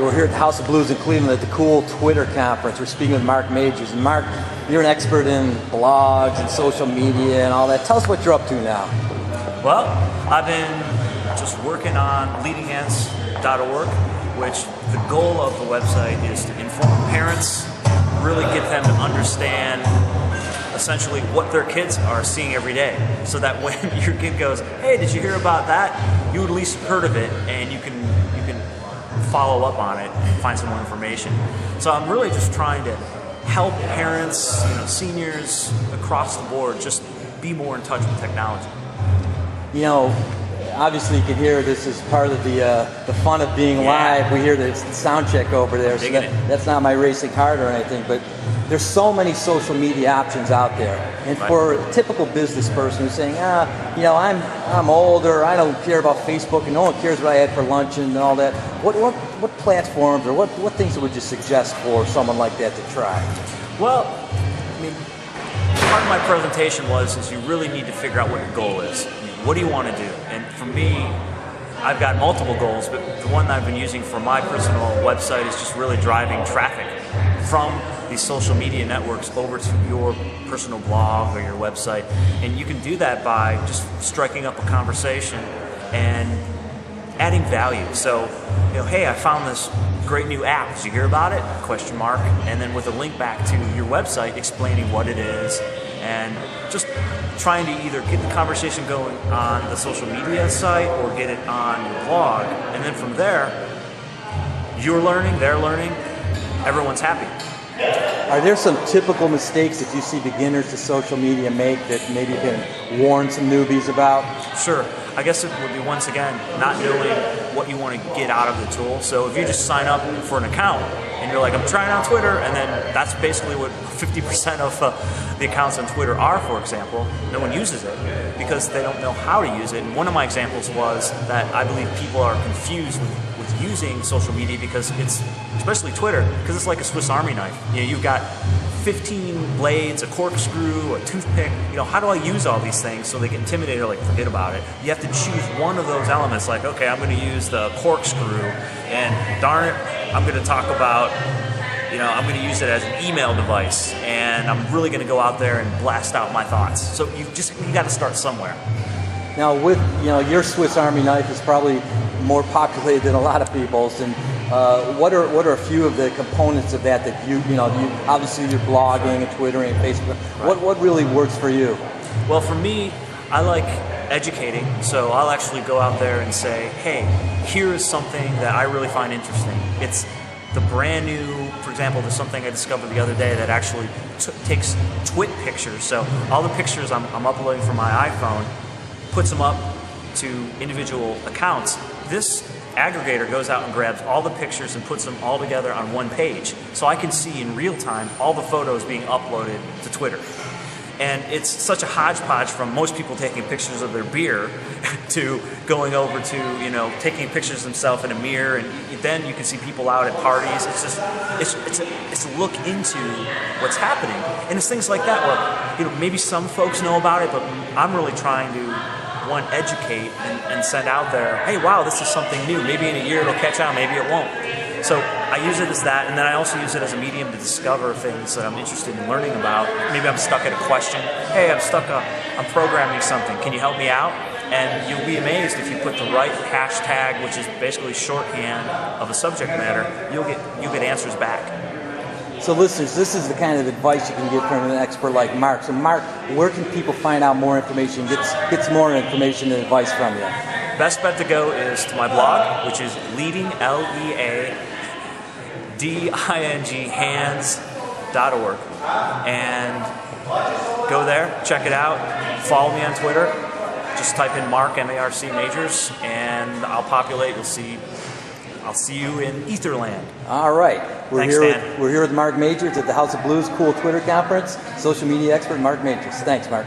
We're here at the House of Blues in Cleveland at the Cool Twitter Conference. We're speaking with Marc Majers. And Marc, you're an expert in blogs and social media and all that. Tell us what you're up to now. Well, I've been just working on leadinghands.org, which the goal of the website is to inform parents, really get them to understand essentially what their kids are seeing every day, so that when your kid goes, hey, did you hear about that? You at least heard of it, and you can follow up on it and find some more information. So I'm really just trying to help parents, seniors across the board, just be more in touch with technology. Obviously you can hear this is part of the fun of being live. We hear the sound check over there, so that's not my racing heart or anything, but there's so many social media options out there. And for a typical business person who's saying, I'm older, I don't care about Facebook, and no one cares what I had for lunch and all that, what platforms or what things would you suggest for someone like that to try? Well, part of my presentation is you really need to figure out what your goal is. What do you want to do? And for me, I've got multiple goals, but the one that I've been using for my personal website is just really driving traffic from these social media networks over to your personal blog or your website. And you can do that by just striking up a conversation and adding value. So, hey, I found this great new app. Did you hear about it? ? And then with a link back to your website explaining what it is, and just trying to either get the conversation going on the social media site or get it on your blog. And then from there, you're learning, they're learning, everyone's happy. Are there some typical mistakes that you see beginners to social media make that maybe you can warn some newbies about? Sure. I guess it would be, once again, not knowing what you want to get out of the tool. So if you just sign up for an account and you're like, I'm trying out Twitter, and then that's basically what 50% of the accounts on Twitter are, for example, no one uses it because they don't know how to use it. And one of my examples was that I believe people are confused with using social media because it's, especially Twitter, because it's like a Swiss Army knife. You've got 15 blades, a corkscrew, a toothpick. How do I use all these things so they get intimidated or forget about it? You have to choose one of those elements, like, okay, I'm going to use the corkscrew, and darn it, I'm going to talk about, I'm going to use it as an email device, and I'm really going to go out there and blast out my thoughts. So you got to start somewhere. Now, with your Swiss Army knife is probably more populated than a lot of people's, and what are a few of the components of that you obviously you're blogging and Twittering and Facebook. Right. What really works for you? Well, for me, I like educating, so I'll actually go out there and say, hey, here is something that I really find interesting. It's the brand new, for example, there's something I discovered the other day that actually takes twit pictures. So all the pictures I'm uploading from my iPhone, puts them up to individual accounts. This aggregator goes out and grabs all the pictures and puts them all together on one page. So I can see in real time all the photos being uploaded to Twitter. And it's such a hodgepodge from most people taking pictures of their beer to going over to, taking pictures of themselves in a mirror, and then you can see people out at parties. It's a look into what's happening. And it's things like that where, maybe some folks know about it, but I'm really trying to, one, educate and send out there, hey, wow, this is something new. Maybe in a year it'll catch on, maybe it won't. So I use it as that, and then I also use it as a medium to discover things that I'm interested in learning about. Maybe I'm stuck at a question. Hey, I'm programming something. Can you help me out? And you'll be amazed if you put the right hashtag, which is basically shorthand of a subject matter, you'll get answers back. So listeners, this is the kind of advice you can get from an expert like Marc. So Marc, where can people find out more information, get some more information and advice from you? Best bet to go is to my blog, which is leading, hands.org. And go there, check it out, follow me on Twitter. Just type in Marc, M-A-R-C, Majers, and I'll populate. I'll see you in Etherland. All right. We're here with Marc Majers at the House of Blues Cool Twitter Conference. Social media expert Marc Majers. Thanks, Marc.